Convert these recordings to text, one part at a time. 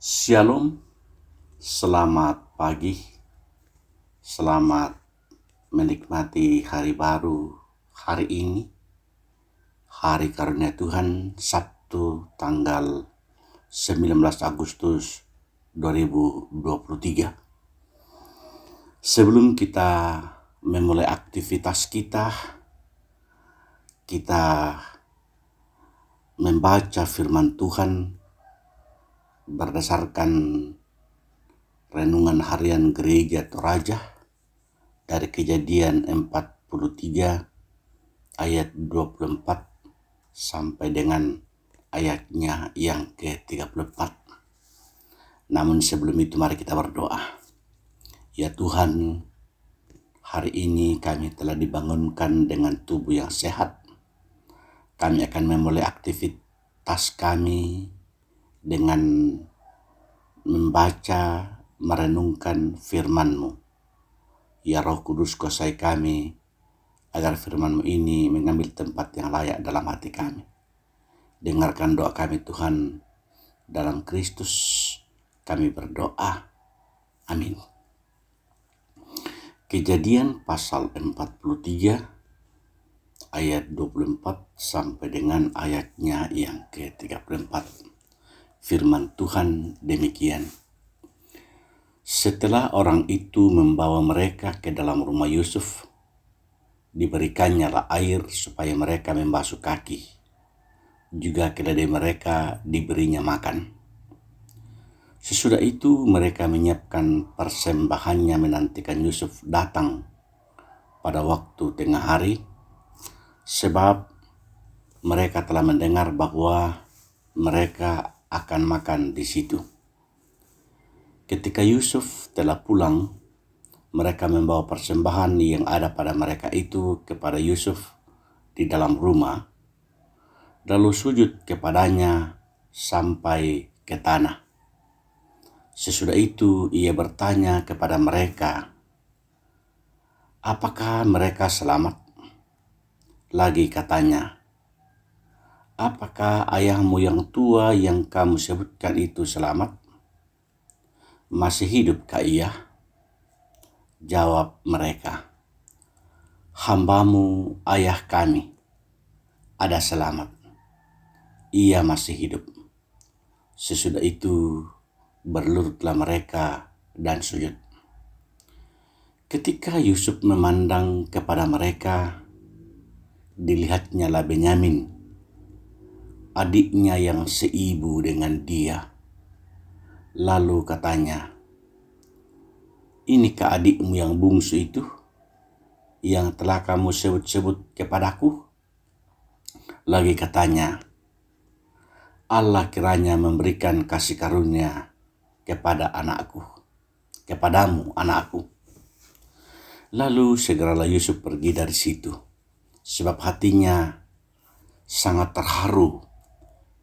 Shalom, selamat pagi, selamat menikmati hari baru hari ini, hari karunia Tuhan, Sabtu tanggal 19 Agustus 2023. Sebelum kita memulai aktivitas kita membaca firman Tuhan berdasarkan renungan harian gereja Toraja dari Kejadian 43 ayat 24 sampai dengan ayatnya yang ke-34. Namun sebelum itu mari kita berdoa. Ya Tuhan, hari ini kami telah dibangunkan dengan tubuh yang sehat. Kami akan memulai aktivitas kami dengan membaca, merenungkan firman-Mu. Ya Roh Kudus, kuasai kami agar firman-Mu ini mengambil tempat yang layak dalam hati kami. Dengarkan doa kami Tuhan, dalam Kristus kami berdoa. Amin. Kejadian pasal 43 ayat 24 sampai dengan ayatnya yang ke-34. Firman Tuhan demikian. Setelah orang itu membawa mereka ke dalam rumah Yusuf, diberikannya lah air supaya mereka membasuh kaki. Juga keledai mereka diberinya makan. Sesudah itu mereka menyiapkan persembahannya menantikan Yusuf datang pada waktu tengah hari, sebab mereka telah mendengar bahwa mereka akan makan di situ. Ketika Yusuf telah pulang, mereka membawa persembahan yang ada pada mereka itu kepada Yusuf di dalam rumah, lalu sujud kepadanya sampai ke tanah. Sesudah itu ia bertanya kepada mereka, apakah mereka selamat? Lagi katanya, apakah ayahmu yang tua yang kamu sebutkan itu selamat? Masih hidupkah ia? Jawab mereka, hambamu ayah kami ada selamat. Ia masih hidup. Sesudah itu berlututlah mereka dan sujud. Ketika Yusuf memandang kepada mereka, dilihatnya lah Benyamin, adiknya yang seibu dengan dia. Lalu katanya, inikah adikmu yang bungsu itu, yang telah kamu sebut-sebut kepadaku? Lagi katanya, Allah kiranya memberikan kasih karunia kepadamu anakku. Lalu segeralah Yusuf pergi dari situ, sebab hatinya sangat terharu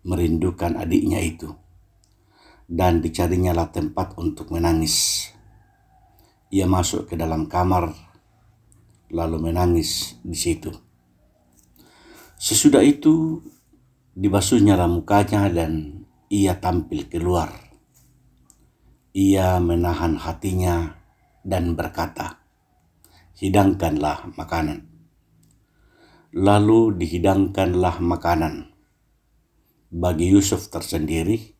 merindukan adiknya itu. Dan dicarinya lah tempat untuk menangis. Ia masuk ke dalam kamar, lalu menangis di situ. Sesudah itu dibasuhnya lah mukanya dan ia tampil keluar. Ia menahan hatinya dan berkata, hidangkanlah makanan. Lalu dihidangkanlah makanan bagi Yusuf tersendiri,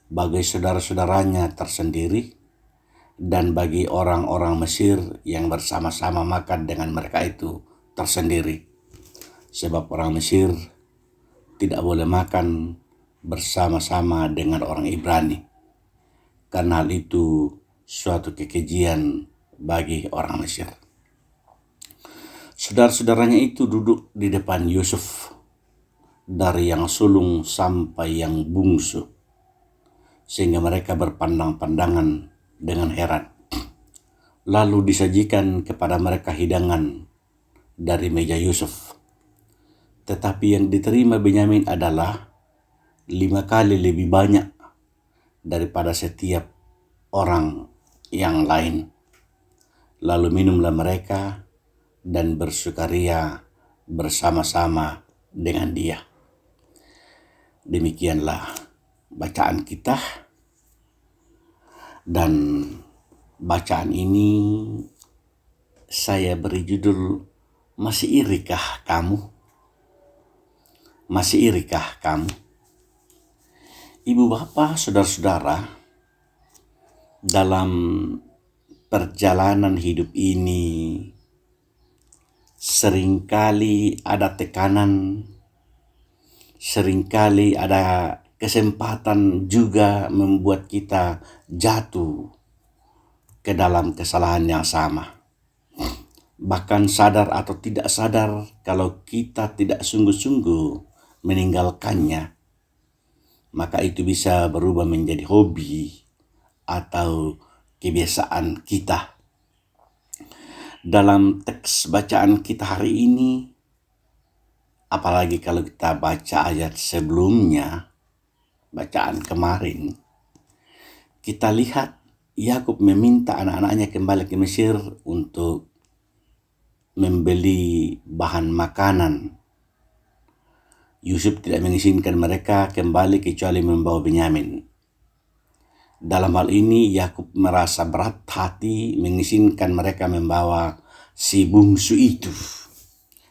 bagi saudara-saudaranya tersendiri, dan bagi orang-orang Mesir yang bersama-sama makan dengan mereka itu tersendiri. Sebab orang Mesir tidak boleh makan bersama-sama dengan orang Ibrani, karena hal itu suatu kekejian bagi orang Mesir. Saudara-saudaranya itu duduk di depan Yusuf, dari yang sulung sampai yang bungsu, sehingga mereka berpandang-pandangan dengan heran. Lalu disajikan kepada mereka hidangan dari meja Yusuf. Tetapi yang diterima Benyamin adalah 5 kali lebih banyak daripada setiap orang yang lain. Lalu minumlah mereka dan bersukaria bersama-sama dengan dia. Demikianlah bacaan kita. Dan bacaan ini saya beri judul, Masih irikah kamu? Masih irikah kamu? Ibu bapak, saudara-saudara, dalam perjalanan hidup ini seringkali ada tekanan, seringkali ada kesempatan juga membuat kita jatuh ke dalam kesalahan yang sama. Bahkan sadar atau tidak sadar, kalau kita tidak sungguh-sungguh meninggalkannya, maka itu bisa berubah menjadi hobi atau kebiasaan kita. Dalam teks bacaan kita hari ini, apalagi kalau kita baca ayat sebelumnya, bacaan kemarin, kita lihat Yakub meminta anak-anaknya kembali ke Mesir untuk membeli bahan makanan. Yusuf tidak mengizinkan mereka kembali kecuali membawa Benyamin. Dalam hal ini Yakub merasa berat hati mengizinkan mereka membawa si bungsu itu.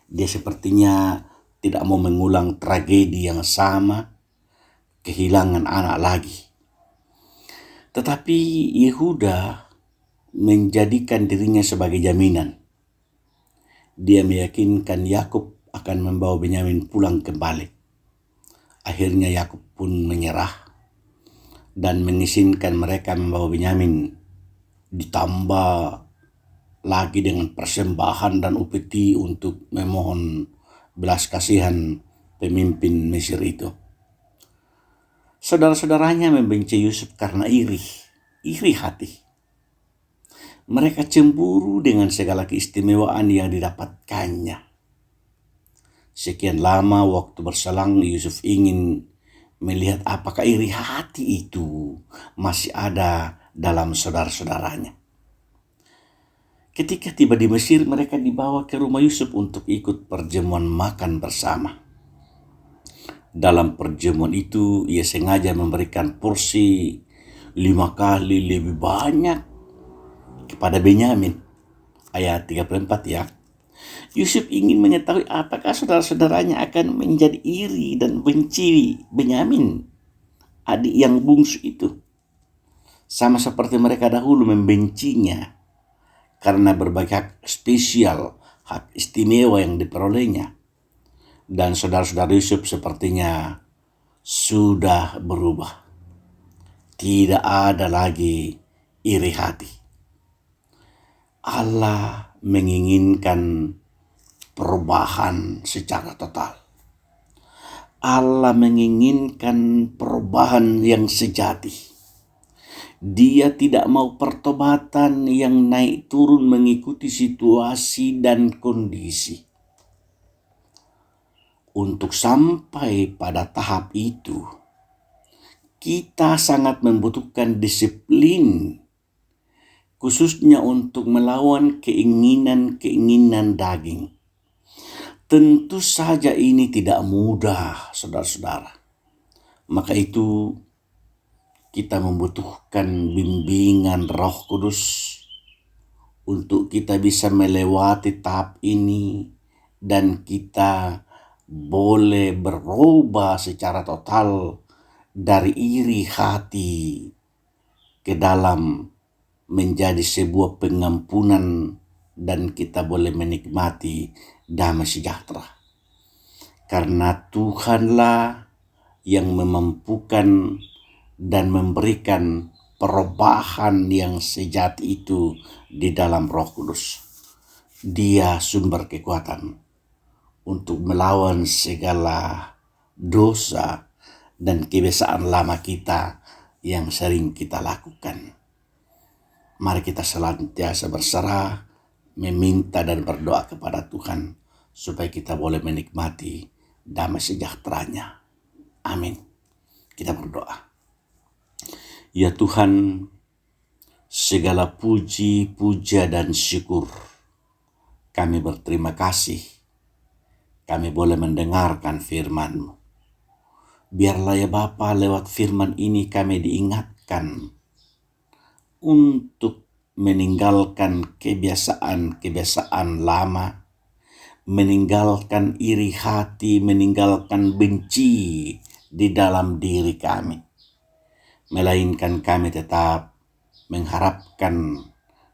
Dia sepertinya tidak mau mengulang tragedi yang sama, kehilangan anak lagi. Tetapi Yehuda menjadikan dirinya sebagai jaminan. Dia meyakinkan Yakub akan membawa Benyamin pulang kembali. Akhirnya Yakub pun menyerah dan mengizinkan mereka membawa Benyamin, ditambah lagi dengan persembahan dan upeti untuk memohon belas kasihan pemimpin Mesir itu. Saudara-saudaranya membenci Yusuf karena iri hati. Mereka cemburu dengan segala keistimewaan yang didapatkannya. Sekian lama waktu berselang, Yusuf ingin melihat apakah iri hati itu masih ada dalam saudara-saudaranya. Ketika tiba di Mesir, mereka dibawa ke rumah Yusuf untuk ikut perjamuan makan bersama. Dalam perjamuan itu, ia sengaja memberikan porsi 5 kali lebih banyak kepada Benyamin. Ayat 34 ya. Yusuf ingin mengetahui apakah saudara-saudaranya akan menjadi iri dan benci Benyamin, adik yang bungsu itu, sama seperti mereka dahulu membencinya karena berbagai hak spesial, hak istimewa yang diperolehnya. Dan saudara-saudara Yusuf sepertinya sudah berubah. Tidak ada lagi iri hati. Allah menginginkan perubahan secara total. Allah menginginkan perubahan yang sejati. Dia tidak mau pertobatan yang naik turun mengikuti situasi dan kondisi. Untuk sampai pada tahap itu, kita sangat membutuhkan disiplin, khususnya untuk melawan keinginan-keinginan daging. Tentu saja ini tidak mudah, saudara-saudara. Maka itu kita membutuhkan bimbingan Roh Kudus untuk kita bisa melewati tahap ini dan kita boleh berubah secara total dari iri hati ke dalam menjadi sebuah pengampunan, dan kita boleh menikmati damai sejahtera. Karena Tuhanlah yang memampukan dan memberikan perubahan yang sejati itu di dalam Roh Kudus. Dia sumber kekuatan untuk melawan segala dosa dan kebiasaan lama kita yang sering kita lakukan. Mari kita senantiasa berserah, meminta dan berdoa kepada Tuhan supaya kita boleh menikmati damai sejahteranya. Amin. Kita berdoa. Ya Tuhan, segala puji, puja dan syukur, kami berterima kasih kami boleh mendengarkan firman-Mu. Biarlah ya Bapa, lewat firman ini kami diingatkan untuk meninggalkan kebiasaan-kebiasaan lama, meninggalkan iri hati, meninggalkan benci di dalam diri kami. Melainkan kami tetap mengharapkan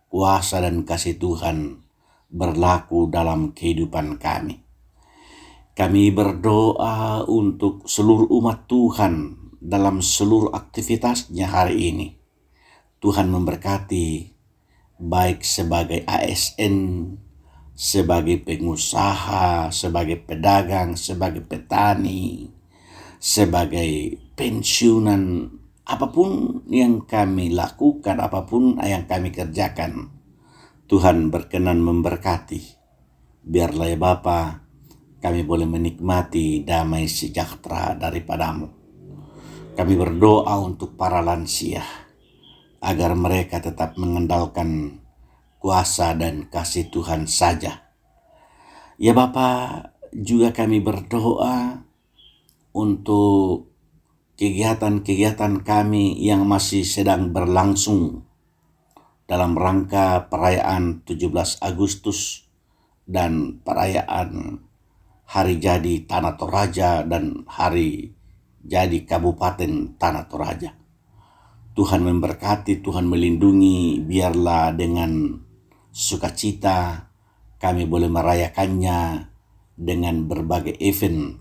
kuasa dan kasih Tuhan berlaku dalam kehidupan kami. Kami berdoa untuk seluruh umat Tuhan dalam seluruh aktivitasnya hari ini. Tuhan memberkati, baik sebagai ASN, sebagai pengusaha, sebagai pedagang, sebagai petani, sebagai pensiunan, apapun yang kami lakukan, apapun yang kami kerjakan, Tuhan berkenan memberkati. Biarlah ya Bapa, kami boleh menikmati damai sejahtera daripadamu. Kami berdoa untuk para lansia, agar mereka tetap mengandalkan kuasa dan kasih Tuhan saja. Ya Bapa, juga kami berdoa untuk kegiatan-kegiatan kami yang masih sedang berlangsung dalam rangka perayaan 17 Agustus dan perayaan Hari Jadi Tanah Toraja dan Hari Jadi Kabupaten Tanah Toraja. Tuhan memberkati, Tuhan melindungi, biarlah dengan sukacita kami boleh merayakannya dengan berbagai event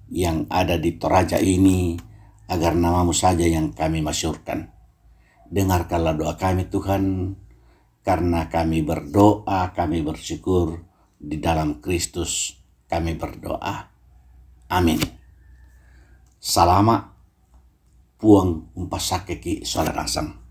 yang ada di Toraja ini, agar namamu saja yang kami masyurkan. Dengarkanlah doa kami Tuhan, karena kami berdoa, kami bersyukur di dalam Kristus kami berdoa. Amin. Salama puang umpasakeki saudara asam.